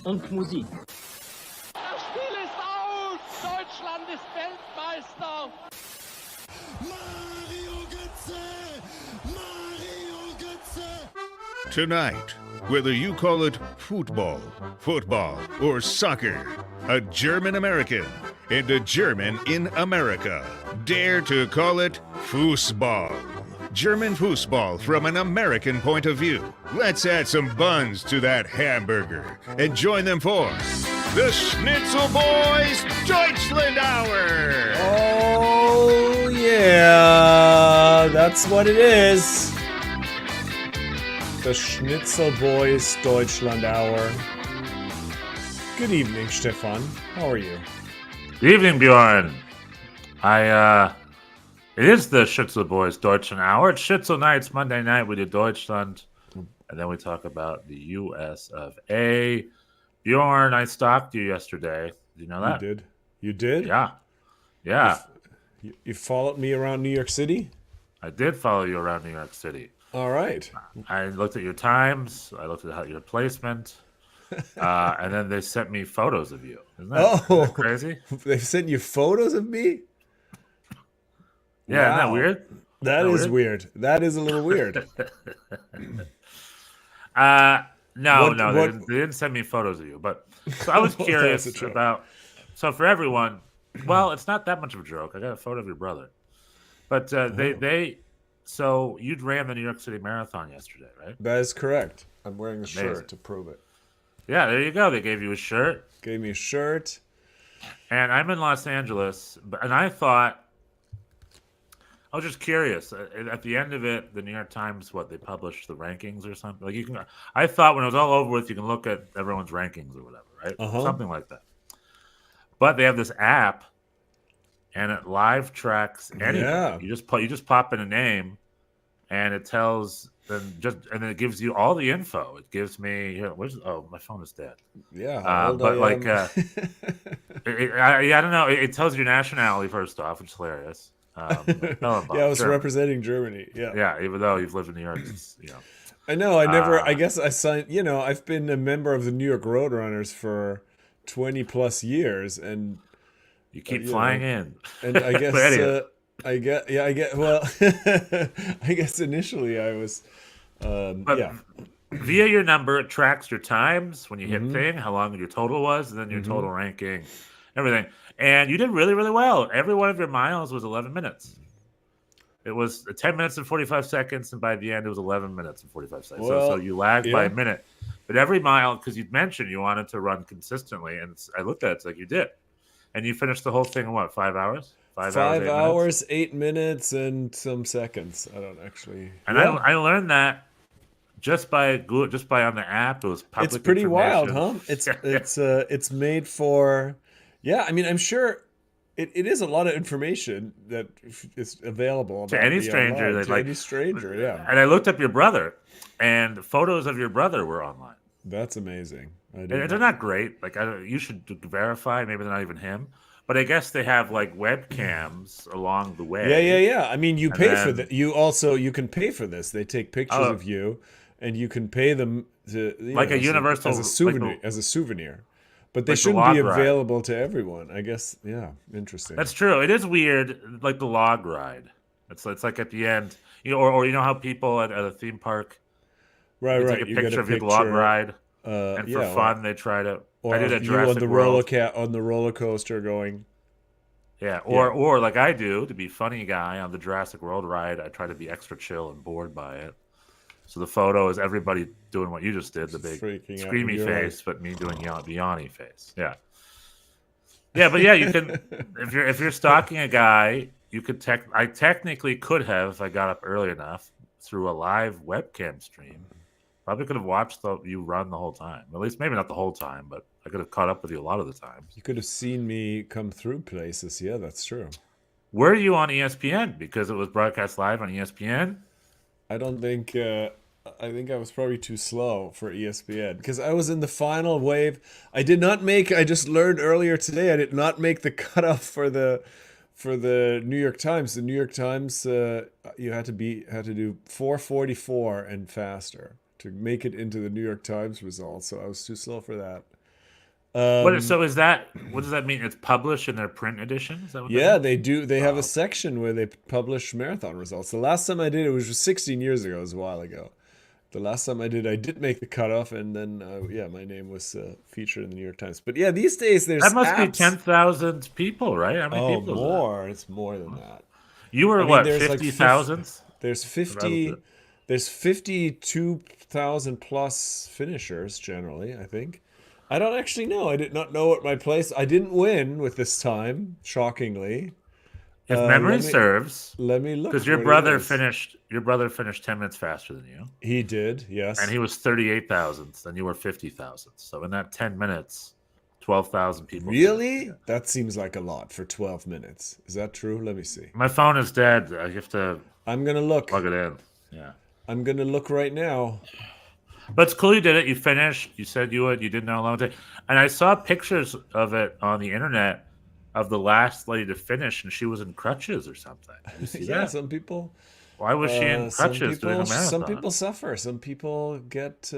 und Musik. Das Spiel ist aus! Deutschland ist Weltmeister! Mario Götze! Mario Götze! Tonight, whether you call it football, football, or soccer, a German American and a German in America dare to call it foosball. German foosball from an American point of view. Let's add some buns to that hamburger and join them for the Schnitzel Boys Deutschland Hour. Oh, yeah, that's what it is. The Schnitzel Boys Deutschland Hour. Good evening, Stefan. How are you? Good evening, Bjorn. It is the Schnitzel Boys Deutschland Hour. It's Schnitzel nights. Monday night we do Deutschland, and then we talk about the U.S. of A. Bjorn, I stalked you yesterday. Did you know that? You did? You did? Yeah. You followed me around New York City? I did follow you around New York City. All right. I looked at your times. I looked at your placement. And then they sent me photos of you. Isn't that crazy? They sent you photos of me? Yeah, Wow. Isn't that weird? That is weird. That is a little weird. No, they didn't send me photos of you. But so I was curious about. So for everyone, well, it's not that much of a joke. I got a photo of your brother, but So you ran the New York City Marathon yesterday, right? That is correct. I'm wearing a shirt to prove it. Yeah, there you go. They gave you a shirt. Gave me a shirt. And I'm in Los Angeles, and I was just curious. At the end of it, the New York Times, they published the rankings or something. Like I thought when it was all over with, you can look at everyone's rankings or whatever, right? Something like that. But they have this app, and it live tracks anything. Yeah. You just pop in a name, and it tells and then it gives you all the info. It gives me my phone is dead. Yeah, I don't know. It tells your nationality first off, which is hilarious. I was representing Germany. Yeah, even though you've lived in New York, I know. I never. I guess I signed. I've been a member of the New York Roadrunners for 20 plus years, and you keep flying in. And I guess I guess initially I was. Via your number, it tracks your times when you hit thing, how long your total was, and then your total ranking, everything. And you did really, really well. Every one of your miles was 11 minutes. It was 10 minutes and 45 seconds, and by the end, it was 11 minutes and 45 seconds. Well, so you lagged by a minute. But every mile, because you mentioned you wanted to run consistently, and I looked at it, it's like you did. And you finished the whole thing in what, 5 hours? 5 hours, 8 minutes, and some seconds. I don't actually. And I learned that just by on the app. It was public. It's pretty wild, huh? It's made for. Yeah, I mean, I'm sure it is a lot of information that is available to any stranger. Any stranger, yeah. And I looked up your brother, and photos of your brother were online. That's amazing. They're not great. You should verify. Maybe they're not even him. But I guess they have webcams along the way. Yeah. I mean, you pay for that. You can pay for this. They take pictures of you, and you can pay them to a universal as a souvenir. But they shouldn't be available to everyone. I guess. Yeah, interesting. That's true. It is weird, like the log ride. It's like at the end, or how people at a theme park, right? Take a picture of your log ride, and for fun they try to. Or I did a you Jurassic on the roller coaster going. Yeah, or like I do, to be funny guy on the Jurassic World ride, I try to be extra chill and bored by it. So the photo is everybody doing what you just did, the big screamy face, but me doing the yawny face. Yeah. Yeah, but you can if you're stalking a guy, you could I technically could have, if I got up early enough, through a live webcam stream. Probably could have watched you run the whole time. At least maybe not the whole time, but I could have caught up with you a lot of the times. You could have seen me come through places. Yeah, that's true. Were you on ESPN? Because it was broadcast live on ESPN? I don't think... I think I was probably too slow for ESPN. Because I was in the final wave. I just learned earlier today, I did not make the cutoff for the New York Times. The New York Times, you had to do 4:44 and faster to make it into the New York Times results. So I was too slow for that. So is that what does that mean? It's published in their print edition? Is that what Yeah, that they do. They have a section where they publish marathon results. The last time I did it was just 16 years ago. It was a while ago. The last time I did make the cutoff, and then my name was featured in the New York Times. But yeah, these days there's that must apps. be 10,000 people, right? How many people? More. It's more than that. You were what? 50,000. There's 50. There's 52,000 plus finishers generally. I think. I don't actually know. I did not know what my place. I didn't win with this time, shockingly. If memory serves, let me look. Because your brother finished 10 minutes faster than you. He did, yes. And he was 38,000th, and you were 50,000th. So in that 10 minutes, 12,000 people. Really? That seems like a lot for 12 minutes. Is that true? Let me see. My phone is dead. I have to. I'm gonna look. Plug it in. Yeah. I'm gonna look right now. But it's cool you did it. You finished. You said you would. You didn't know how long it took. And I saw pictures of it on the internet of the last lady to finish, and she was in crutches or something. You see Yeah, that? some people. Why was she in crutches doing a marathon? Some people suffer. Some people get.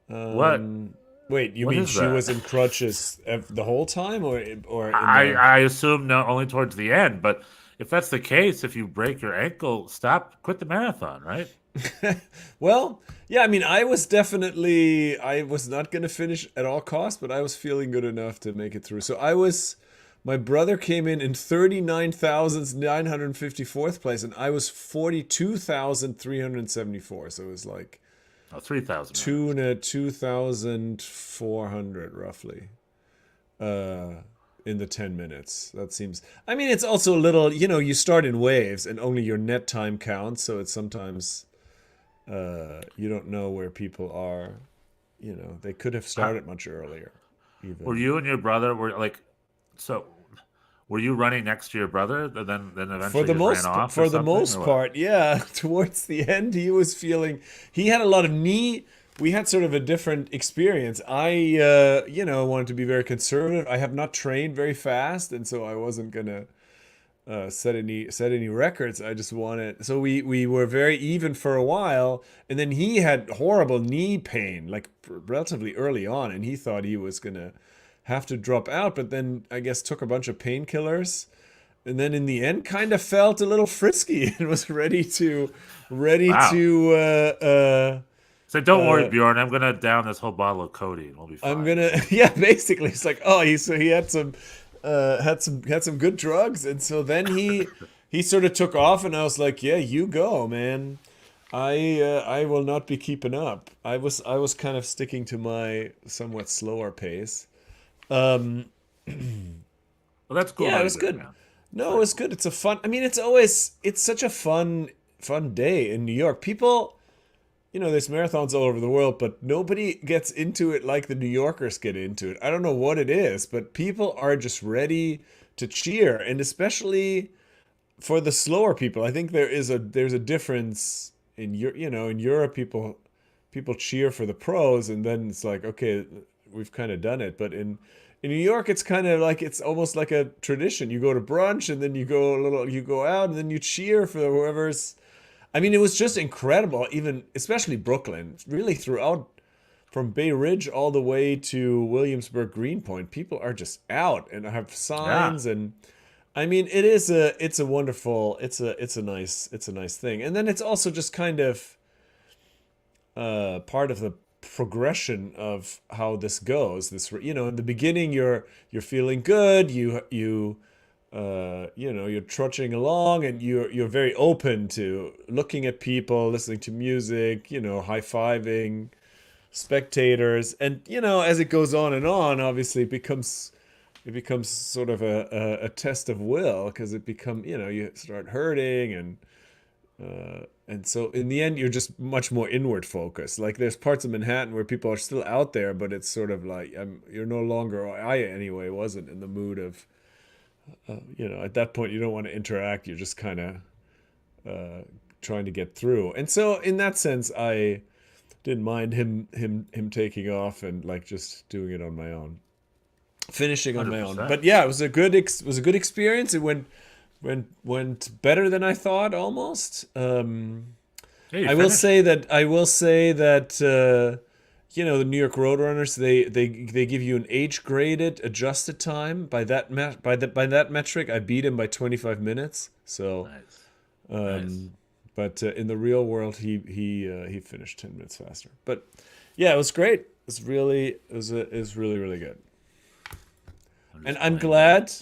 What? Wait, you What mean is she that? was in crutches the whole time, or I assume no, only towards the end. But if that's the case, if you break your ankle, quit the marathon, right? Well, yeah, I mean, I was not going to finish at all costs, but I was feeling good enough to make it through. So my brother came in 39,954th place, and I was 42,374. So it was like 3,000. 2,400 roughly. In the 10 minutes. That seems, I mean, it's also a little, you start in waves and only your net time counts. So it's sometimes, you don't know where people are, they could have started much earlier. Even. Were you and your brother were you running next to your brother? Then eventually for the most part, yeah. Towards the end, he had a lot of knee. We had sort of a different experience. I, wanted to be very conservative. I have not trained very fast, and so I wasn't gonna set any records. I just wanted. So we were very even for a while, and then he had horrible knee pain, like relatively early on, and he thought he was gonna have to drop out, but then I guess took a bunch of painkillers. And then in the end, kind of felt a little frisky and was ready to. So don't worry, Bjorn. I'm gonna down this whole bottle of codeine. We'll be fine. Basically, it's like, he had some good drugs, and so then he sort of took off, and I was like, yeah, you go, man. I will not be keeping up. I was kind of sticking to my somewhat slower pace. Well, that's cool. Yeah, it was good. No, it was good. It's it's such a fun day in New York. People. There's marathons all over the world, but nobody gets into it like the New Yorkers get into it. I don't know what it is, but people are just ready to cheer, and especially for the slower people. I think there's a difference in Europe. People cheer for the pros, and then it's like, okay, we've kind of done it. But in New York, it's kind of like it's almost like a tradition. You go to brunch, and then you go out, and then you cheer for whoever's. I mean, it was just incredible, especially Brooklyn, really throughout, from Bay Ridge all the way to Williamsburg, Greenpoint. People are just out and have signs, and I mean, it's a nice thing. And then it's also just kind of part of the progression of how this goes. In the beginning, you're feeling good. You're trudging along, and you're very open to looking at people, listening to music, high-fiving spectators, and as it goes on and on, obviously it becomes sort of a test of will, because you start hurting, and so in the end you're just much more inward focused. Like there's parts of Manhattan where people are still out there, but it's sort of like you're no longer. I anyway wasn't in the mood of. At that point, you don't want to interact. You're just kind of trying to get through. And so, in that sense, I didn't mind him taking off and like just doing it on my own, finishing on 100%. My own. But yeah, it was a good experience. It went better than I thought, almost. I will say that the New York Roadrunners, they give you an age graded adjusted time by that metric. I beat him by 25 minutes. So, Nice. but in the real world, he finished 10 minutes faster. But yeah, it was great. It was really really good. And I'm glad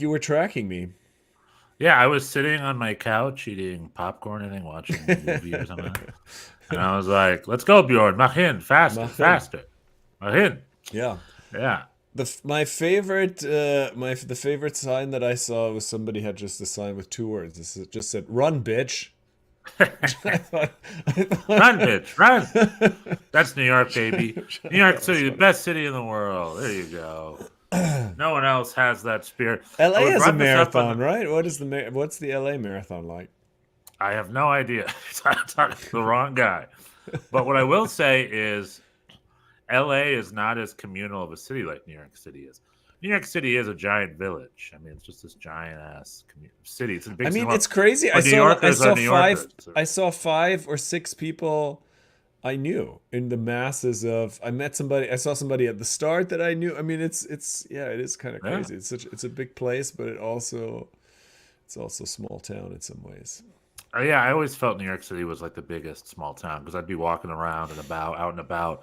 you were tracking me. Yeah, I was sitting on my couch eating popcorn, I think, watching a movie or something. And I was like, let's go, Bjorn. Mach hin, faster, faster. Mach hin. Yeah. Yeah. The favorite sign that I saw was somebody had just a sign with 2 words. It just said, "Run, bitch." Run, bitch, run. That's New York, baby. New York City, the best city in the world. There you go. No one else has that spirit. LA has a marathon, right? What's the LA marathon like? I have no idea. I'm talking to the wrong guy. But what I will say is LA is not as communal of a city like New York City is. New York City is a giant village. I mean, it's just this giant ass city. It's a big. It's crazy. I saw 5 or 6 people I knew in the masses of. I saw somebody at the start that I knew. I mean, it is kind of crazy. Yeah. It's a big place, but it's also small town in some ways. Yeah, I always felt New York City was like the biggest small town because I'd be walking around and out and about,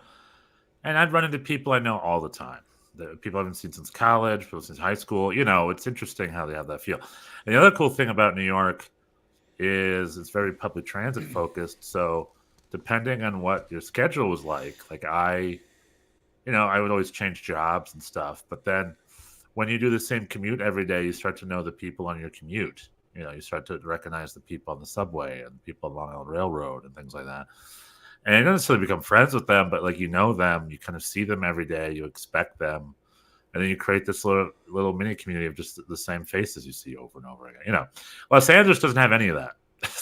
and I'd run into people I know all the time. The people I haven't seen since college, people since high school. It's interesting how they have that feel. And the other cool thing about New York is it's very public transit focused. So depending on what your schedule was like I would always change jobs and stuff. But then when you do the same commute every day, you start to know the people on your commute. You start to recognize the people on the subway and people along the railroad and things like that. And you don't necessarily become friends with them, but them, you kind of see them every day, you expect them. And then you create this little mini community of just the same faces you see over and over again. Los Angeles doesn't have any of that.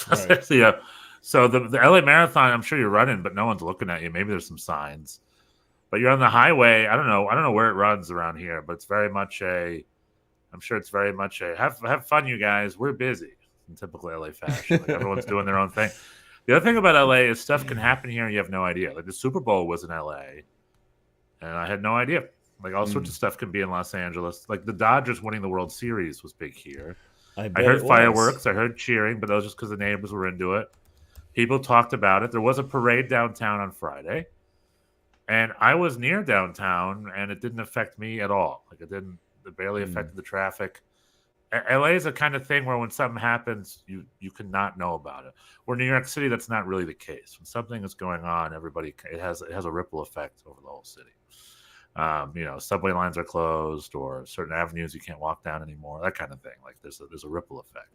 Right. So the LA Marathon, I'm sure you're running, but no one's looking at you. Maybe there's some signs. But you're on the highway. I don't know where it runs around here, but it's very much I'm sure it's very much have fun, you guys. We're busy in typical LA fashion. Everyone's doing their own thing. The other thing about LA is stuff can happen here and you have no idea. Like the Super Bowl was in LA, and I had no idea. Like all sorts of stuff can be in Los Angeles. Like the Dodgers winning the World Series was big here. I heard fireworks. I heard cheering, but that was just because the neighbors were into it. People talked about it. There was a parade downtown on Friday, and I was near downtown, and it didn't affect me at all. It barely affected the traffic. LA is a kind of thing where when something happens, you cannot know about it. Where New York City, that's not really the case. When something is going on, it has a ripple effect over the whole city. Subway lines are closed, or certain avenues you can't walk down anymore. That kind of thing. Like there's a ripple effect.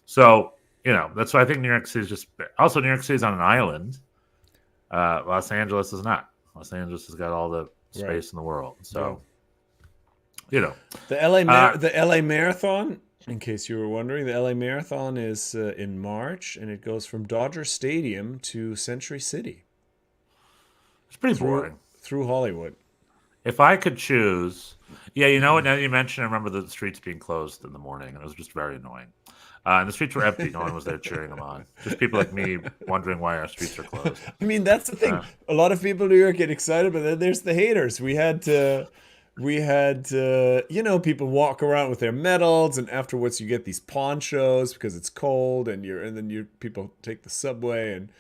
So that's why I think New York City is just. Also, New York City is on an island. Los Angeles is not. Los Angeles has got all the space in the world. So. The LA Marathon, in case you were wondering, the LA Marathon is in March, and it goes from Dodger Stadium to Century City. It's pretty boring. Through Hollywood. If I could choose, now that you mentioned, I remember the streets being closed in the morning, and it was just very annoying. And the streets were empty. No one was there cheering them on. Just people like me wondering why our streets are closed. I mean, that's the thing. A lot of people in New York get excited, but then there's the haters. We had people walk around with their medals, and afterwards you get these ponchos because it's cold, and then people take the subway, and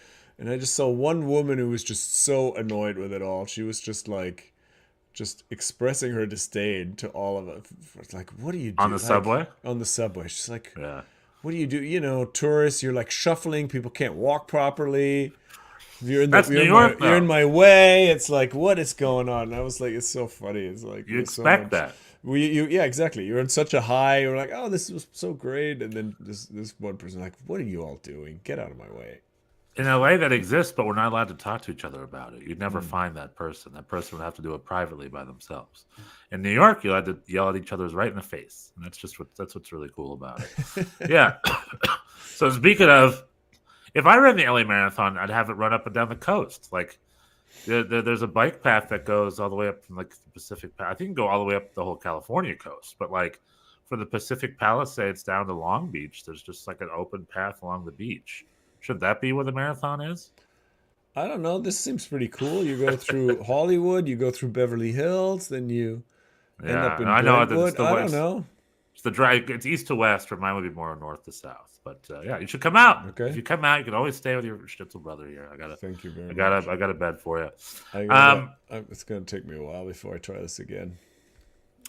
I just saw one woman who was just so annoyed with it all. She was just expressing her disdain to all of us. Like, what do you do on the subway? On the subway, she's like, what do you do? Tourists, you're shuffling. People can't walk properly. You're in my way. It's like, what is going on? And I was like, it's so funny. It's like you expect that. Yeah, exactly. You're in such a high. You're like, oh, this was so great, and then this one person like, what are you all doing? Get out of my way. In LA, that exists, but we're not allowed to talk to each other about it. You'd never find that person. That person would have to do it privately by themselves. In New York, you'll have to yell at each other right in the face, and that's what's really cool about it. Yeah. So speaking of. If I ran the LA Marathon, I'd have it run up and down the coast. Like, there's a bike path that goes all the way up from the Pacific. I think you can go all the way up the whole California coast. But for the Pacific Palisades down to Long Beach, there's just an open path along the beach, Should that be where the marathon is? I don't know. This seems pretty cool. You go through Hollywood, you go through Beverly Hills, then you end up in I know that Brentwood. I don't know. It's the drive. It's east to west, or mine would be more north to south. But yeah, you should come out. Okay. If you come out, you can always stay with your Schnitzel brother here. Thank you very much. I got a bed for you. It's gonna take me a while before I try this again.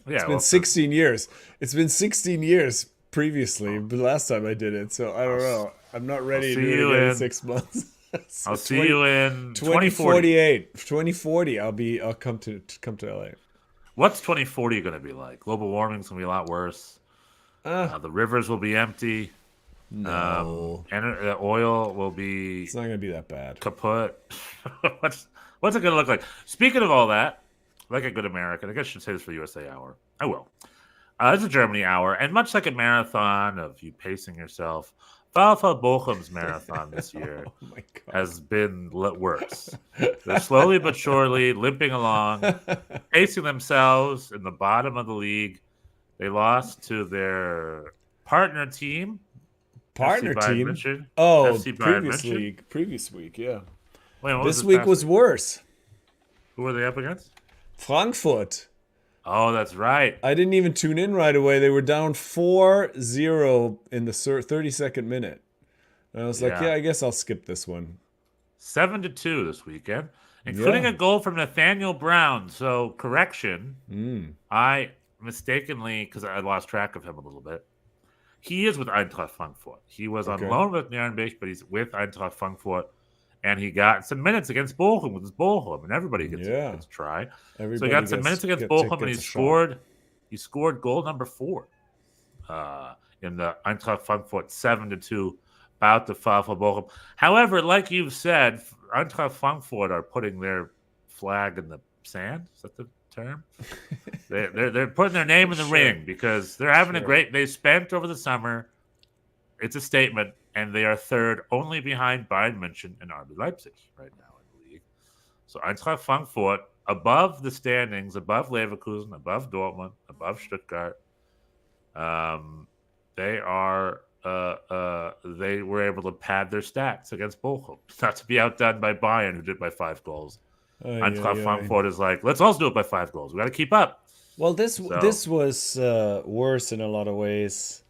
Yeah, it's been 16 years. It's been 16 years previously, the last time I did it. So I don't know. I'm not ready to do it again in 6 months. So I'll see you in 2048. 2040. I'll come to LA. What's 2040 going to be like? Global warming's going to be a lot worse. The rivers will be empty. No. Oil will be. It's not going to be that bad. Kaput. What's it going to look like? Speaking of all that, like a good American, I guess I should say this for USA Hour. I will. It's a Germany Hour, and much like a marathon of you pacing yourself, VfL Bochum's marathon this year has been worse. They're slowly but surely limping along, pacing themselves in the bottom of the league. They lost to their partner team. München. Oh, previous week, yeah. Wait, this week was worse. Who were they up against? Frankfurt. Oh, that's right. I didn't even tune in right away. They were down 4-0 in the 32nd minute. And I was like, I guess I'll skip this one. 7-2 this weekend, including a goal from Nathaniel Brown. So, correction. I mistakenly, because I lost track of him a little bit, he is with Eintracht Frankfurt. He was on loan with Nuremberg, but he's with Eintracht Frankfurt. And he got some minutes against Bochum with his Bochum, and everybody gets a try. So he got some minutes against Bochum, and he scored goal number 4 in the Eintracht Frankfurt 7-2 bout to VfL Bochum. However, like you've said, Eintracht Frankfurt are putting their flag in the sand. Is that the term? they're putting their name in the ring because they're having a great. They spent over the summer. It's a statement. And they are third only behind Bayern München and RB Leipzig right now in the league. So Eintracht Frankfurt above the standings, above Leverkusen, above Dortmund, above Stuttgart. They were able to pad their stats against Bochum, not to be outdone by Bayern, who did by 5 goals. Eintracht Frankfurt is like, let's also do it by 5 goals. We got to keep up. Well, this was worse in a lot of ways.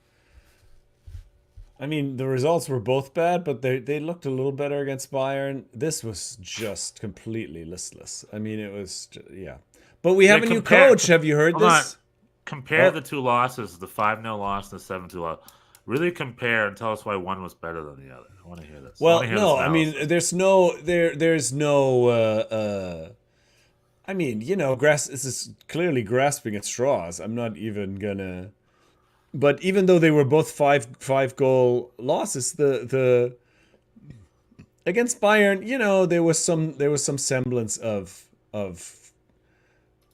I mean, the results were both bad, but they looked a little better against Bayern. This was just completely listless. I mean, it was, But we have a new coach. Have you heard this? Compare the 2 losses, the 5-0 loss and the 7-2 loss. Really compare and tell us why one was better than the other. I want to hear this. Well, no, I mean, there's no. I mean, this is clearly grasping at straws. I'm not even gonna. But even though they were both five goal losses, the against Bayern, there was some semblance of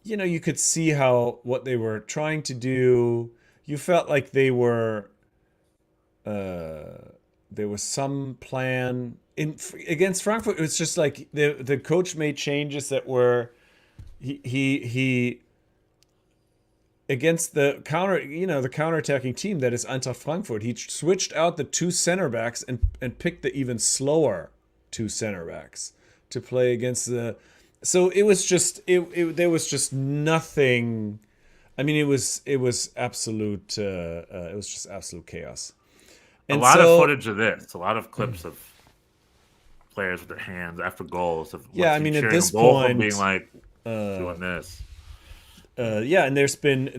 you could see what they were trying to do. You felt like they were there was some plan against Frankfurt. It was just like the coach made changes that were he against the counterattacking team that is Eintracht Frankfurt. He switched out the 2 center backs and picked the even slower 2 center backs to play against the. So it was just there was just nothing. I mean, it was absolute. It was just absolute chaos. And a lot of footage of this. A lot of clips of players with their hands after goals. At this point, being like doing this. And there's been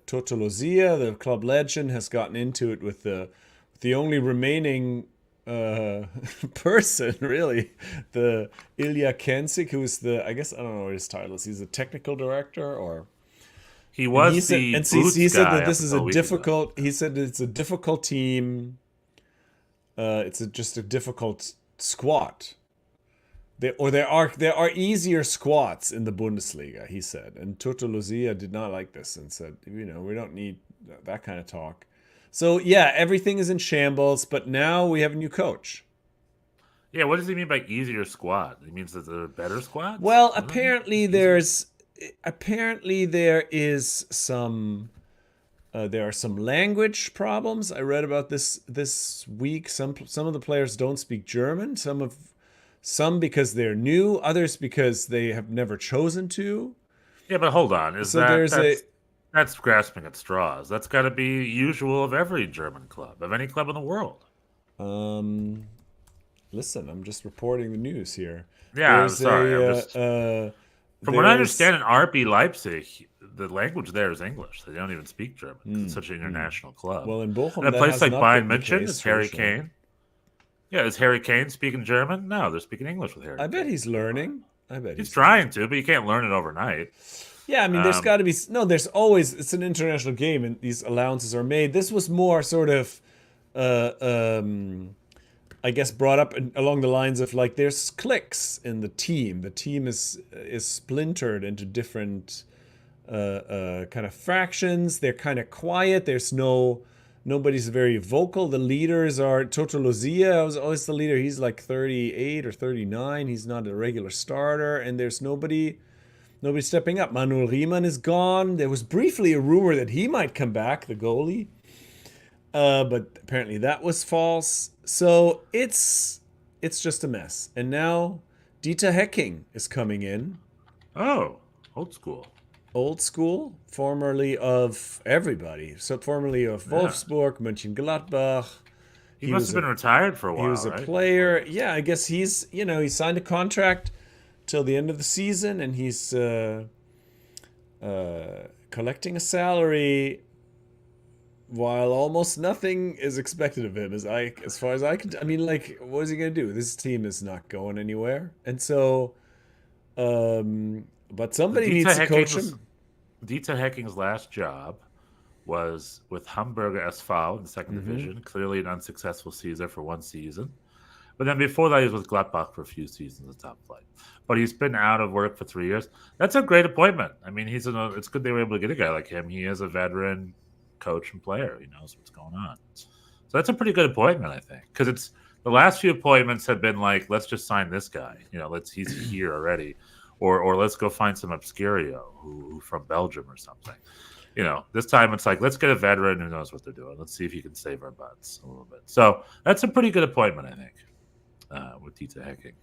Totolozia, the club legend, has gotten into it with the only remaining person, really, the Ilya Kensik, who's I guess I don't know what his title is. He's a technical director, or he was. He said that this is a difficult. He said it's a difficult team. It's just a difficult squad. There are easier squats in the Bundesliga, he said. And Totolozia did not like this and said, we don't need that kind of talk. So, everything is in shambles, but now we have a new coach. Yeah, what does he mean by easier squad? He means that they're better squads? Well, apparently there is some There are some language problems. I read about this week. Some of the players don't speak German. Some because they're new. Others because they have never chosen to. Yeah, but hold on. That's grasping at straws. That's got to be usual of every German club, of any club in the world. Listen, I'm just reporting the news here. Yeah, I'm sorry. From what I understand, in RB Leipzig, the language there is English. They don't even speak German. It's such an international club. Well, in Bochum, and a place like Bayern München, is Harry Kane. Yeah, is Harry Kane speaking German? No, they're speaking English with Harry Kane. I bet he's learning. He's trying to, but you can't learn it overniid. Yeah, I mean, there's got to be... No, there's always... It's an international game, and these allowances are made. This was more sort of... I guess brought up along the lines of like there's cliques in the team. The team is splintered into different kind of fractions. They're kind of quiet. Nobody's very vocal. The leaders are Toto Luzia was always the leader. He's like 38 or 39. He's not a regular starter, and there's nobody stepping up. Manuel Riemann is gone. There was briefly a rumor that he might come back, the goalie. But apparently that was false. So it's just a mess. And now Dieter Hecking is coming in. Oh, old school. Old school, formerly of everybody. So formerly of Wolfsburg, Mönchengladbach. He must have been retired for a while. He was a player. Yeah, I guess he signed a contract till the end of the season, and he's collecting a salary while almost nothing is expected of him, as far as I can. I mean, like, what is he gonna do? This team is not going anywhere, and so, but somebody needs to coach him. Dieter Hecking's last job was with Hamburger SV in the second division. Clearly, an unsuccessful season for one season, but then before that, he was with Gladbach for a few seasons at top flight. But he's been out of work for 3 years. That's a great appointment. I mean, it's good they were able to get a guy like him. He is a veteran coach and player. He knows what's going on. So that's a pretty good appointment, I think, because it's the last few appointments have been like, let's just sign this guy. He's here already, or let's go find some obscurio who from Belgium or something. This time it's like, let's get a veteran who knows what they're doing. Let's see if he can save our butts a little bit. So that's a pretty good appointment, I think, with Dieter Hecking.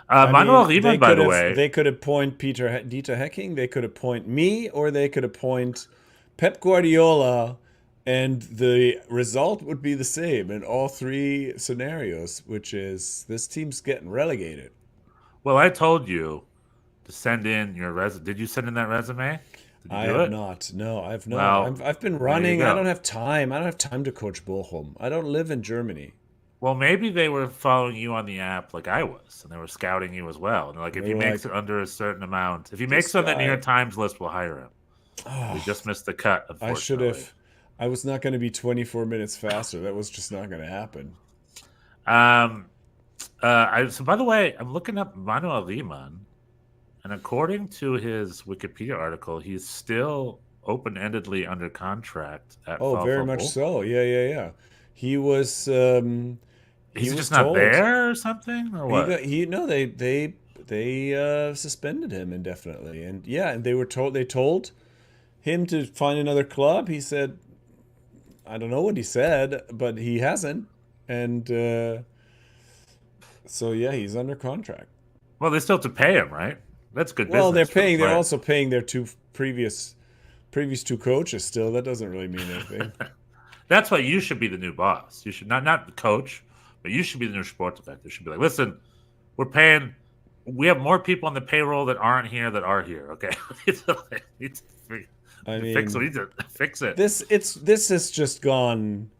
Manuel Riemann, by the way, they could appoint Dieter Hecking. They could appoint me, or they could appoint Pep Guardiola, and the result would be the same in all three scenarios, which is this team's getting relegated. Well, I told you to send in your resume. Did you send in that resume? I have not. No, I've not. Well, I've been running. I don't have time. I don't have time to coach Bochum. I don't live in Germany. Well, maybe they were following you on the app like I was, and they were scouting you as well. And if he makes it under a certain amount, if he makes it on the New York Times list, we'll hire him. Oh, we just missed the cut, unfortunately. I should have. I was not going to be 24 minutes faster. That was just not going to happen. So, by the way, I'm looking up Manuel Riemann, and according to his Wikipedia article, he's still open-endedly under contract at VfL very much so. Yeah. He was... he's just not there or something? Or what? They suspended him indefinitely. And they told him to find another club. He said, I don't know what he said, but he hasn't. And he's under contract. Well, they still have to pay him, right? That's good. Well, they're also paying their previous two coaches still. That doesn't really mean anything. That's why you should be the new boss. You should not the coach, but you should be the new sports director. You should be like, listen, we have more people on the payroll that aren't here that are here. Okay. We need to fix it. This has just gone.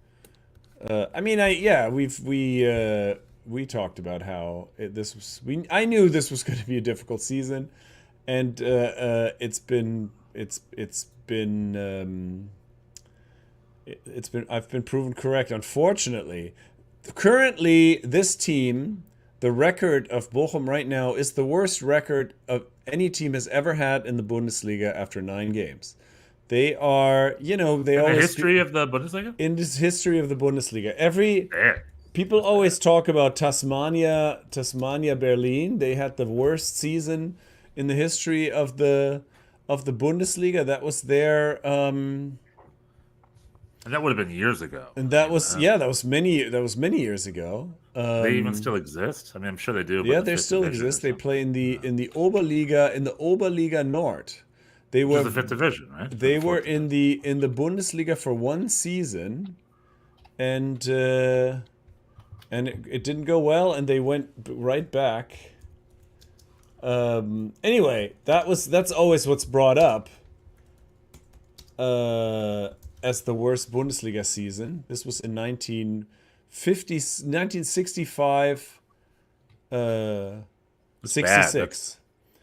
We talked about how I knew this was going to be a difficult season, and I've been proven correct. Unfortunately, currently this team, the record of Bochum right now is the worst record of any team has ever had in the Bundesliga after 9 games. They are, in the history of the Bundesliga. In this history of the Bundesliga, people always talk about Tasmania Berlin. They had the worst season in the history of the Bundesliga. That was their And that would have been years ago. And that was many years ago. They even still exist. I mean, I'm sure they do. Yeah, but they still exist. They play in the Oberliga Nord. They Which were is the 5th division, right? They were in the Bundesliga for one season, and it didn't go well, and they went right back. Anyway, that's always what's brought up as the worst Bundesliga season. This was in 1965, 66.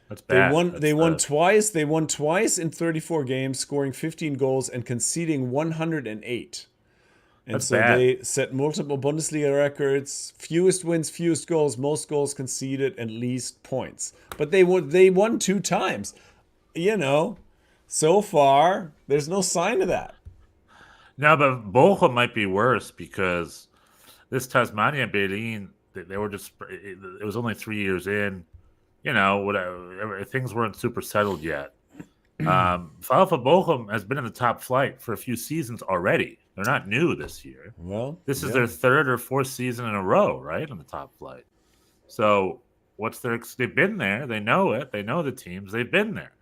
That's bad. They won twice. They won twice in 34 games, scoring 15 goals and conceding 108. And so they set multiple Bundesliga records: fewest wins, fewest goals, most goals conceded, and least points. But they won 2 times. So far there's no sign of that. No, but Bochum might be worse because this Tasmania Berlin, they were just. It was only 3 years in. Whatever, things weren't super settled yet. VfL Bochum has been in the top flight for a few seasons already. They're not new this year. Well, this is their 3rd or 4th season in a row, right, in the top flight. So they've been there. They know it. They know the teams. They've been there.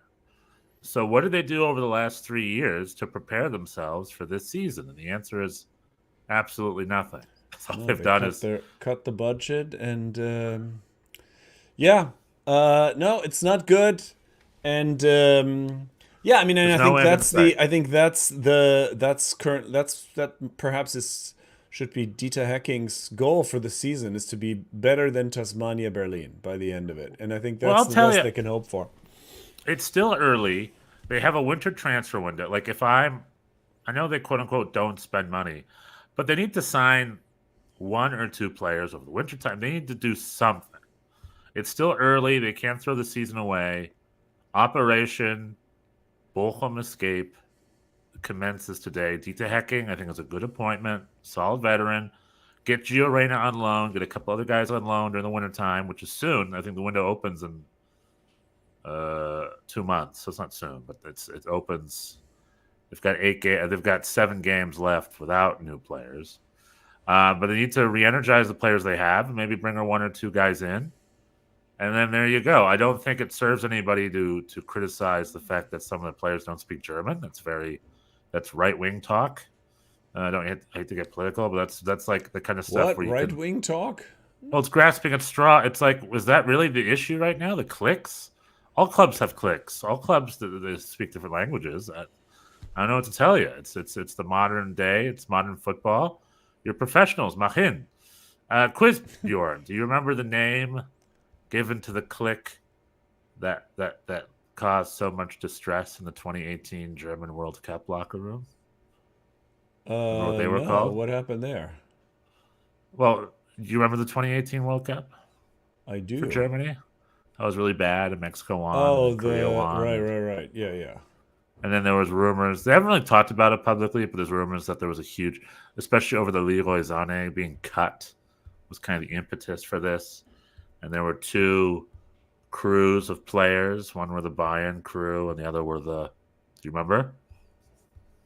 So what did they do over the last 3 years to prepare themselves for this season? And the answer is absolutely nothing. All they've done is cut the budget, and no, it's not good. And I mean, and I think that perhaps should be Dieter Hecking's goal for the season, is to be better than Tasmania Berlin by the end of it. And I think that's the best they can hope for. It's still early. They have a winter transfer window. Like I know they quote unquote don't spend money, but they need to sign 1 or 2 players over the winter time. They need to do something. It's still early. They can't throw the season away. Operation Bochum Escape commences today. Dieter Hecking, I think, is a good appointment. Solid veteran. Get Gio Reyna on loan. Get a couple other guys on loan during the wintertime, which is soon. I think the window opens in 2 months. So it's not soon, but it opens. They've got 8 games. They've got 7 games left without new players. But they need to re-energize the players they have and maybe bring 1 or 2 guys in. And then there you go. I don't think it serves anybody to criticize the fact that some of the players don't speak German. That's right-wing talk. I hate to get political, but that's like the kind of stuff where you right-wing talk? Well, it's grasping at straw. It's like, was that really the issue right now? The cliques? All clubs have cliques. All clubs they speak different languages. I don't know what to tell you. It's the modern day. It's modern football. You're professionals. Machin. Quiz Bjorn. Do you remember the name given to the clique that caused so much distress in the 2018 German World Cup locker room? Remember what they were called? What happened there? Well, do you remember the 2018 World Cup? I do. For Germany? That was really bad, and Mexico won. Oh, Korea won. Right. Yeah. And then there was rumors. They haven't really talked about it publicly, but there's rumors that there was a huge, especially over the Leroy Sané being cut, was kind of the impetus for this. And there were 2 crews of players. One were the Bayern crew, and the other were do you remember?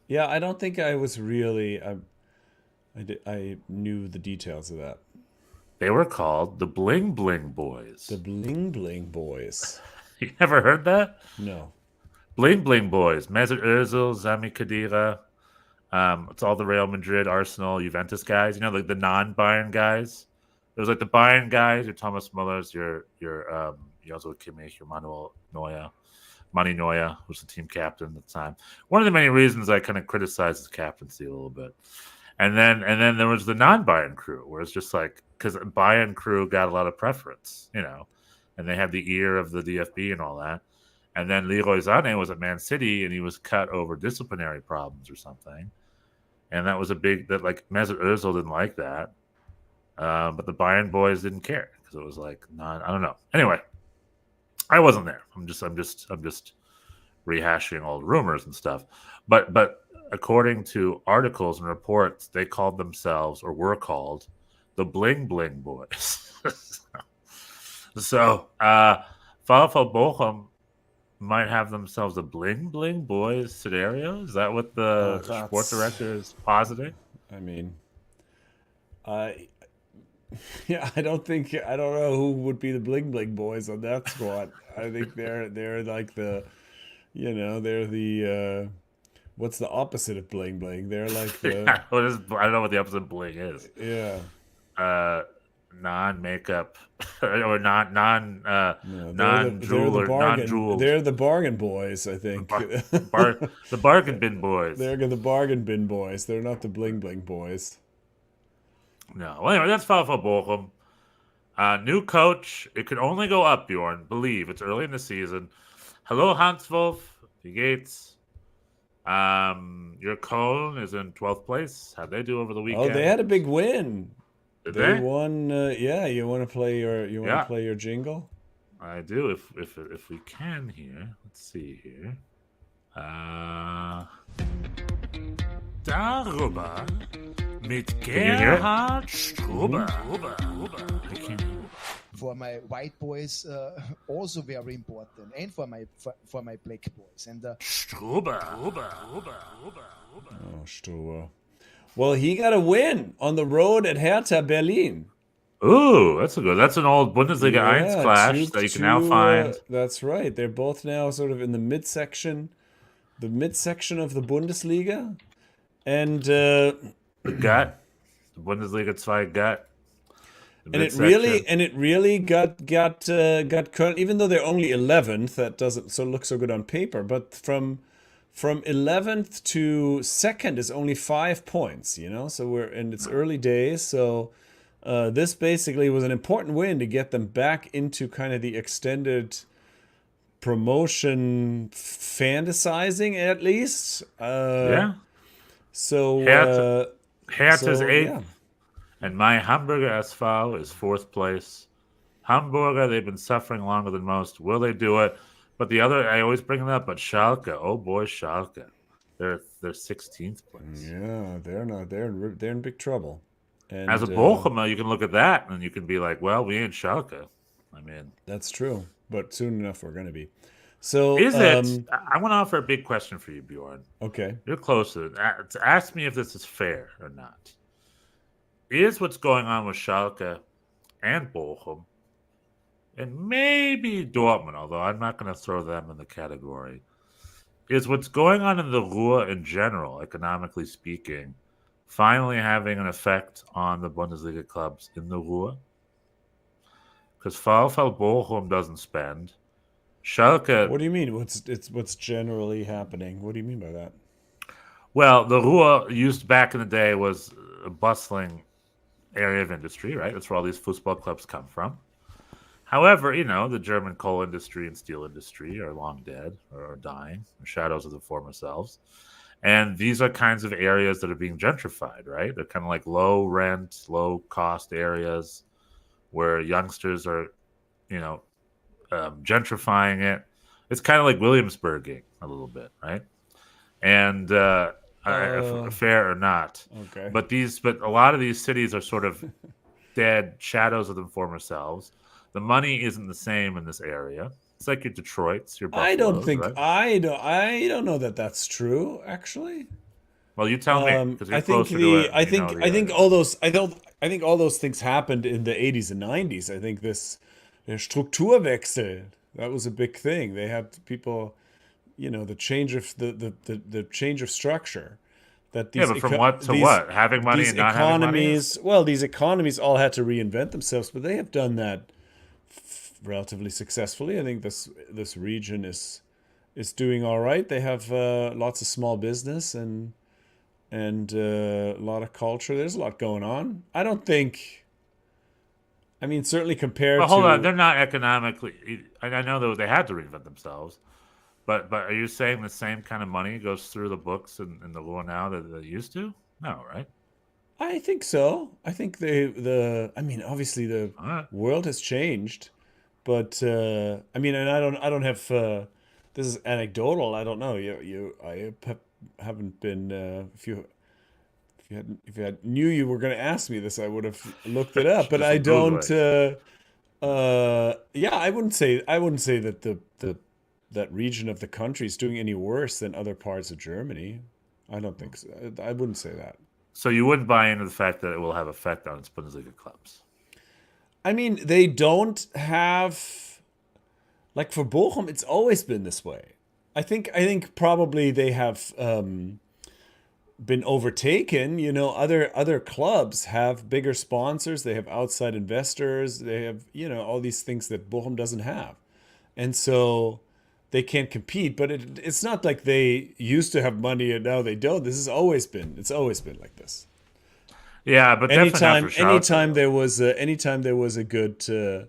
Yeah, I don't think I was really. I knew the details of that. They were called the Bling Bling Boys. The Bling Bling Boys. You never heard that? No. Bling Bling Boys. Mesut Ozil, Sami Khedira. It's all the Real Madrid, Arsenal, Juventus guys. The non-Bayern guys. There was like the Bayern guys, your Thomas Mullers, your Joshua Kimmich, your Manuel Neuer. Manny Neuer was the team captain at the time. One of the many reasons I kind of criticized his captaincy a little bit. And then there was the non-Bayern crew, where it's just like, because Bayern crew got a lot of preference, and they had the ear of the DFB and all that. And then Leroy Sané was at Man City, and he was cut over disciplinary problems or something. And that was like Mesut Ozil didn't like that. But the Bayern boys didn't care because it was like, I don't know. Anyway, I wasn't there. I'm just rehashing old rumors and stuff. But according to articles and reports, they called themselves, or were called, the Bling Bling Boys. So, VfL Bochum might have themselves a bling bling boys scenario. Is that what the sport director is positing? I mean, I yeah, I don't know who would be the bling bling boys on that squad. I think they're like they're the what's the opposite of bling bling? They're like the I don't know what the opposite of bling is. yeah. Non-makeup or non non No, non-jewel or non-jeweled. They're the bargain boys, I think. The bargain bin boys. They're the bargain bin boys. They're not the bling bling boys. No. Well, anyway, that's VfL Bochum. New coach. It could only go up, Bjorn. Believe it's early in the season. Hello, Hans Wolf. Wie geht's? Your Cologne is in 12th place. How'd they do over the weekend? Oh, they had a big win. Did they won. Yeah, you want to play your jingle? I do. If we can here. Let's see here. Darüber mit Gerhard Struber. I can't hear. For my white boys, also very important, and for my black boys. And Struber. Oh, Struber. Well, he got a win on the road at Hertha Berlin. Ooh, that's an old Bundesliga 1 clash that you can now find. That's right. They're both now sort of in the midsection of the Bundesliga, and the gut, the Bundesliga 2 gut. And it really got current, even though they're only 11th. That doesn't look so good on paper, but from 11th to 2nd is only 5 points. So it's early days. So this basically was an important win to get them back into kind of the extended promotion fantasizing, at least. Yeah. So Hertha's 8th. Yeah. And my Hamburger SV is 4th place. Hamburger, they've been suffering longer than most. Will they do it? But the other, I always bring it up, but Schalke, oh boy, Schalke. They're 16th place. Yeah, they're not. They're in big trouble. And, as a Bochum, you can look at that and you can be like, well, we ain't Schalke. I mean, that's true. But soon enough, we're going to be. So is it? I want to offer a big question for you, Bjorn. Okay. You're close to it. Ask me if this is fair or not. Is what's going on with Schalke and Bochum, and maybe Dortmund, although I'm not going to throw them in the category, is what's going on in the Ruhr in general, economically speaking, finally having an effect on the Bundesliga clubs in the Ruhr? Because VfL Bochum doesn't spend. Schalke... What do you mean? What's generally happening? What do you mean by that? Well, the Ruhr used back in the day was a bustling area of industry, right? That's where all these football clubs come from. However, the German coal industry and steel industry are long dead or dying, or shadows of the former selves. And these are kinds of areas that are being gentrified, right? They're kind of like low rent, low cost areas where youngsters are, gentrifying it. It's kind of like Williamsburging a little bit, right? And fair or not. Okay. But a lot of these cities are sort of dead shadows of their former selves. The money isn't the same in this area. It's like your Detroits, your Buffaloes. I don't know that that's true, actually. Well, you tell me, because you're closer to it. I think all those things happened in the 80s and 90s. I think der Strukturwechsel, that was a big thing. They had people, the change of the change of structure. That these but from what to what? Having money and not having money? Well, these economies all had to reinvent themselves, but they have done that relatively successfully. I think this region is doing all right. They have lots of small business and a lot of culture. There's a lot going on. I don't think. I mean, certainly compared to. Hold on, they're not economically. I know that they had to reinvent themselves, but are you saying the same kind of money goes through the books in the law now that they used to? No, right? I think so. I think obviously the world has changed, but and I don't have. This is anecdotal. I don't know. I haven't been. If you knew you were going to ask me this, I would have looked it up. But I don't. I wouldn't say that the that region of the country is doing any worse than other parts of Germany. I don't think so. I wouldn't say that. So you wouldn't buy into the fact that it will have effect on its Bundesliga clubs? I mean, they don't have, like for Bochum, it's always been this way. I think probably they have been overtaken. You know, other clubs have bigger sponsors. They have outside investors. They have, you know, all these things that Bochum doesn't have, and so they can't compete. But it's not like they used to have money and now they don't. It's always been like this. Yeah, but anytime there was a good.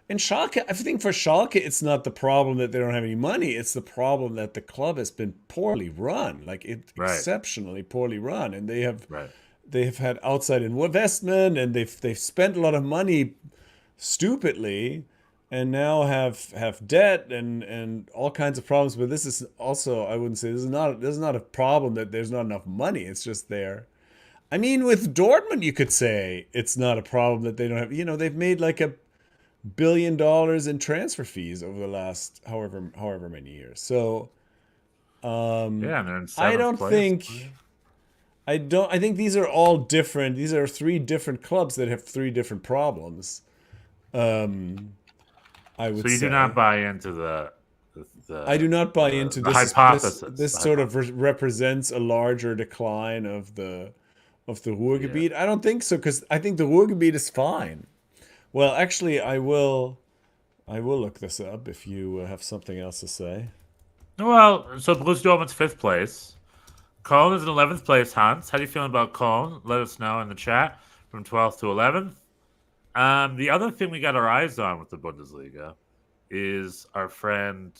And Schalke, I think for Schalke, it's not the problem that they don't have any money. It's the problem that the club has been poorly run, exceptionally poorly run, and they have had outside investment, and they've spent a lot of money stupidly, and now have debt and all kinds of problems. But this is also, I wouldn't say this is not a problem that there's not enough money. It's just there. I mean, with Dortmund, you could say it's not a problem that they don't have. You know, they've made like $1 billion in transfer fees over the last however many years. So, and they're in I think these are all different. These are 3 different clubs that have 3 different problems. I would say. So you do not buy into the I do not buy into the this hypothesis. This sort of represents a larger decline of the Ruhrgebiet. Yeah. I don't think so, because I think the Ruhrgebiet is fine. Well, actually, I will look this up if you have something else to say. Well, so Borussia Dortmund's 5th place. Cologne is in 11th place, Hans. How do you feel about Cologne? Let us know in the chat from 12th to 11th. The other thing we got our eyes on with the Bundesliga is our friend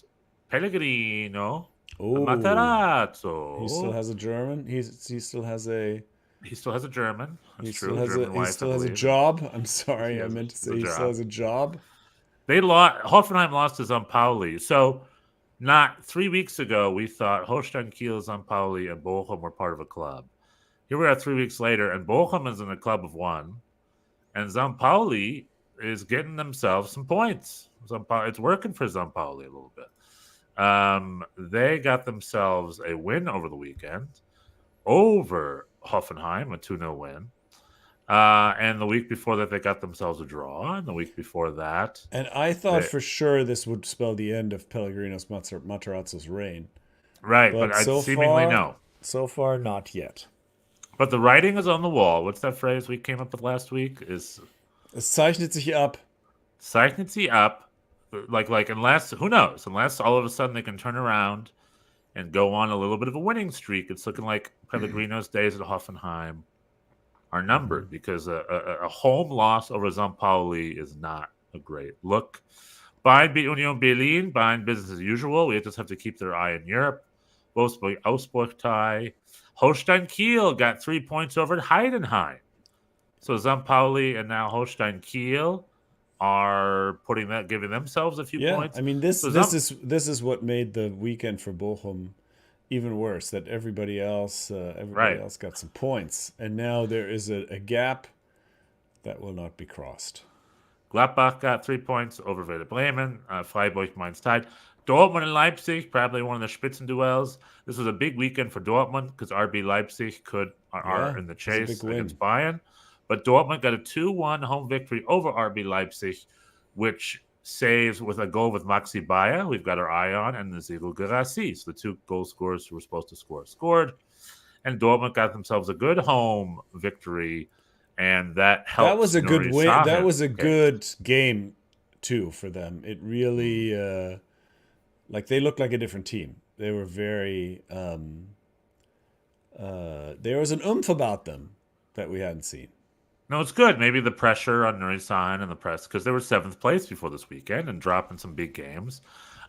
Pellegrino Matarazzo. He still has a German. He still has a... He still has a German. That's he true. He still has a job. I'm sorry, I meant to say he still has a job. Hoffenheim lost to St. Pauli. So, not 3 weeks ago, we thought Holstein Kiel, St. Pauli, and Bochum were part of a club. Here we are 3 weeks later, and Bochum is in a club of 1, and St. Pauli is getting themselves some points. It's working for St. Pauli a little bit. They got themselves a win over the weekend over Hoffenheim, a 2-0 win. And the week before that, they got themselves a draw. And the week before that... And I thought for sure this would spell the end of Pellegrino's Matarazzo's reign. Right, but seemingly no. So far, not yet. But the writing is on the wall. What's that phrase we came up with last week? Es zeichnet sich ab. Zeichnet sich ab. Like unless, who knows? Unless all of a sudden they can turn around and go on a little bit of a winning streak. It's looking like Pellegrino's days at Hoffenheim are numbered, because a home loss over St. Pauli is not a great look. Bayern beat Union Berlin. Bayern business as usual. We just have to keep their eye in Europe. Wolfsburg tie. Holstein Kiel got 3 points over at Heidenheim. So St. Pauli and now Holstein Kiel are giving themselves a few points. I mean, this is what made the weekend for Bochum even worse. That everybody else got some points, and now there is a gap that will not be crossed. Gladbach got 3 points over Werder Bremen. Freiburg, Mainz tied. Dortmund and Leipzig, probably one of the Spitzenduells. This was a big weekend for Dortmund because RB Leipzig are in the chase against Bayern. But Dortmund got a 2-1 home victory over RB Leipzig, which saves with a goal with Maxi Bayer, we've got our eye on, and Naziru Guirassy. So the 2 goal scorers who were supposed to scored. And Dortmund got themselves a good home victory, and that helped. That was a good win. That was a good game, too, for them. It really, they looked like a different team. They were very, there was an oomph about them that we hadn't seen. No, it's good. Maybe the pressure on Nuri Sahin and the press, because they were 7th place before this weekend and dropping some big games.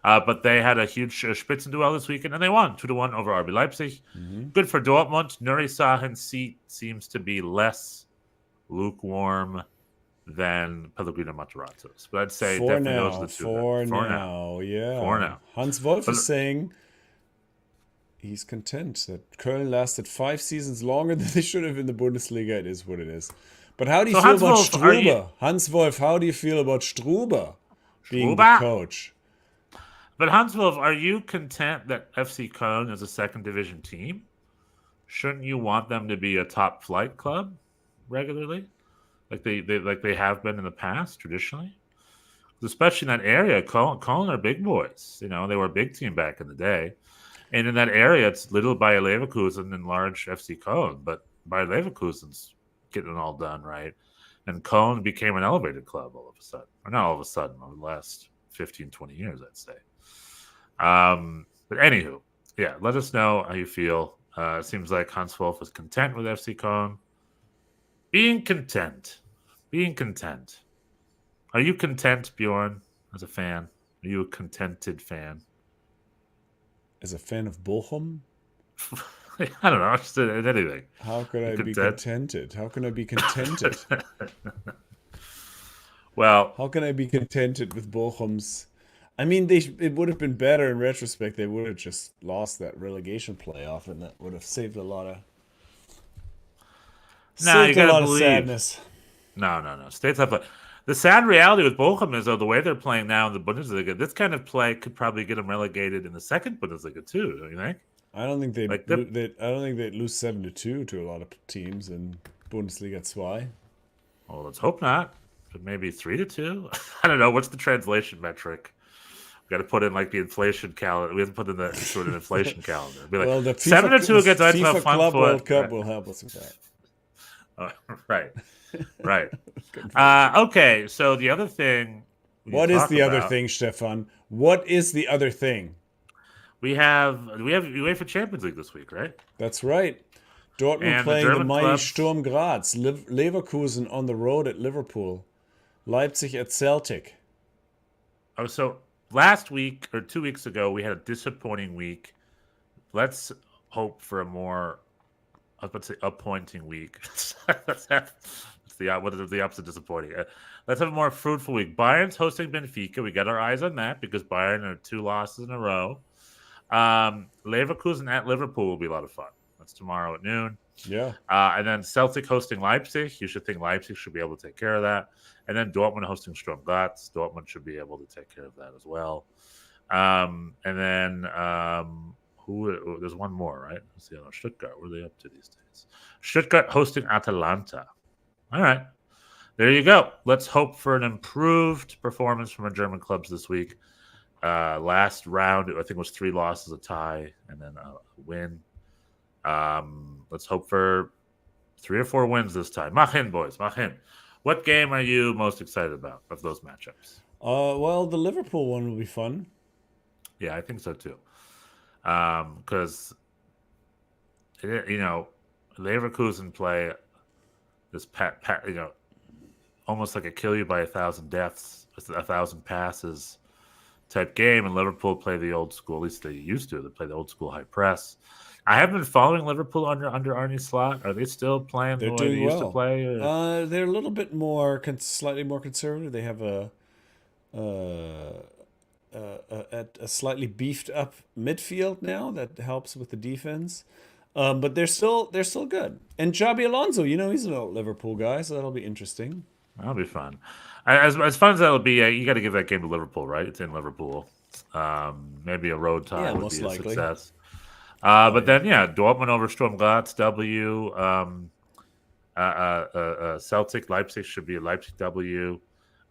But they had a huge Spitzenduell this weekend, and they won 2-1 over RB Leipzig. Mm-hmm. Good for Dortmund. Nuri Sahin's seat seems to be less lukewarm than Pellegrino Matarazzo's. But I'd say definitely those are the two. For now. Hans Wolf is saying he's content that Köln lasted 5 seasons longer than they should have in the Bundesliga. It is what it is. But how do you feel about Struber? Hans Wolf, how do you feel about Struber being the coach? But Hans Wolf, are you content that FC Köln is a second division team? Shouldn't you want them to be a top flight club regularly, like they have been in the past traditionally? Especially in that area, Köln are big boys. They were a big team back in the day. And in that area, it's little Bayer Leverkusen and large FC Köln. But Bayer Leverkusen's getting it all done, right? And Köln became an elevated club all of a sudden. Or not all of a sudden, over the last 15, 20 years, I'd say. But anywho, yeah, let us know how you feel. It seems like Hans Wolf is content with FC Köln. Being content. Are you content, Bjorn, as a fan? Are you a contented fan? As a fan of Bochum? I don't know. Just anything. How could I be contented? How can I be contented? Well, how can I be contented with Bochum's? I mean, it would have been better in retrospect. They would have just lost that relegation playoff, and that would have saved a lot of sadness. No. Stay tough. The sad reality with Bochum is, though, the way they're playing now in the Bundesliga, this kind of play could probably get them relegated in the second Bundesliga too. Don't you think? I don't think they'd lose 7-2 to a lot of teams in Bundesliga 2. Well, let's hope not. But maybe 3-2. I don't know. What's the translation metric? Got to put in like the inflation calendar. We have to put in the sort of inflation calendar. Be like, well, the 7-2 against FIFA Club World Cup will help us with that. Right. Okay, so the other thing. What is the other thing, Stefan? What is the other thing? We have UEFA Champions League this week, right? That's right. Dortmund playing the mighty Sturm Graz. Leverkusen on the road at Liverpool. Leipzig at Celtic. Oh, so last week or 2 weeks ago, we had a disappointing week. Let's hope for a more, let's say, appointing week. What is the opposite of disappointing? Let's have a more fruitful week. Bayern's hosting Benfica. We got our eyes on that because Bayern are 2 losses in a row. Leverkusen at Liverpool will be a lot of fun. That's tomorrow at noon. Yeah. And then Celtic hosting Leipzig. You should think Leipzig should be able to take care of that. And then Dortmund hosting Sturm Graz. Dortmund should be able to take care of that as well. And then there's one more, right? Let's see. Stuttgart. What are they up to these days? Stuttgart hosting Atalanta. All right. There you go. Let's hope for an improved performance from our German clubs this week. Last round, I think it was 3 losses, a tie, and then a win. Let's hope for 3 or 4 wins this time. Mach hin, boys. Mach hin. What game are you most excited about of those matchups? Well, the Liverpool one will be fun. Yeah, I think so too. Because, Leverkusen play this almost like a kill you by 1,000 deaths, 1,000 passes type game, and Liverpool play the old school. At least they used to. They play the old school high press. I have been following Liverpool under Arne Slot. Are they still playing the way they used to play? Or? They're a little bit more, slightly more conservative. They have a slightly beefed up midfield now that helps with the defense. But they're still good. And Xabi Alonso, he's an old Liverpool guy, so that'll be interesting. That'll be fun. As fun as that'll be, you got to give that game to Liverpool, right? It's in Liverpool. Maybe a road tie would be a success. But then, Dortmund over Sturm Graz, W. Celtic, Leipzig should be a Leipzig W.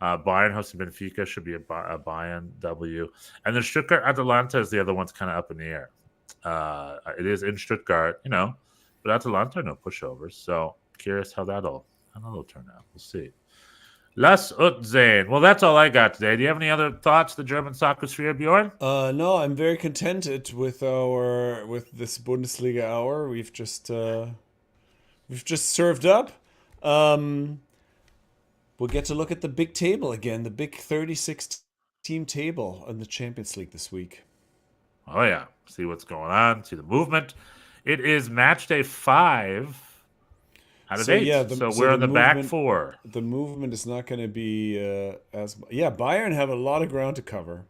Bayern hosting Benfica should be a Bayern W. And then Stuttgart Atalanta is the other one's kind of up in the air. It is in Stuttgart, but Atalanta no pushovers. So curious how that'll turn out. We'll see. Lass uns sehen. Well, that's all I got today. Do you have any other thoughts, the German soccer sphere, Bjorn? No, I'm very contented with this Bundesliga hour. We've just served up. We'll get to look at the big table again, the big 36-team table in the Champions League this week. Oh yeah, see what's going on, see the movement. It is match day 5. Out of 8. Yeah, so we're in the back 4. The movement is not going to be as... Yeah, Bayern have a lot of ground to cover.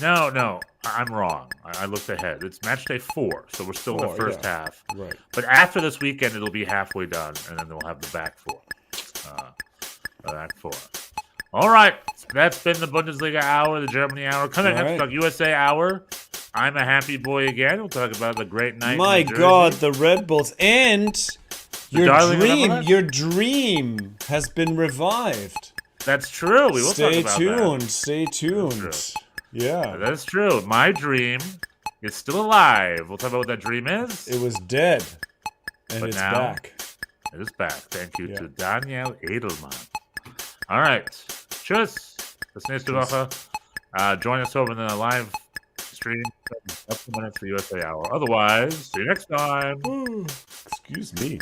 No, I'm wrong. I looked ahead. It's match day 4, so we're still in the first half. Right. But after this weekend, it'll be halfway done, and then they'll have the back 4. All right, that's been the Bundesliga Hour, the Germany Hour. Coming up next, talk USA Hour. I'm a happy boy again. We'll talk about the great night. My God, the Red Bulls and your dream has been revived. That's true. We will talk about that. Stay tuned. Yeah, that's true. My dream is still alive. We'll talk about what that dream is. It was dead, and it's back. It is back. Thank you to Daniel Edelman. All right. Tschüss. Bis nächste Woche. Join us over in the live stream. Up to minutes for USA Hour. Otherwise, see you next time. Excuse me.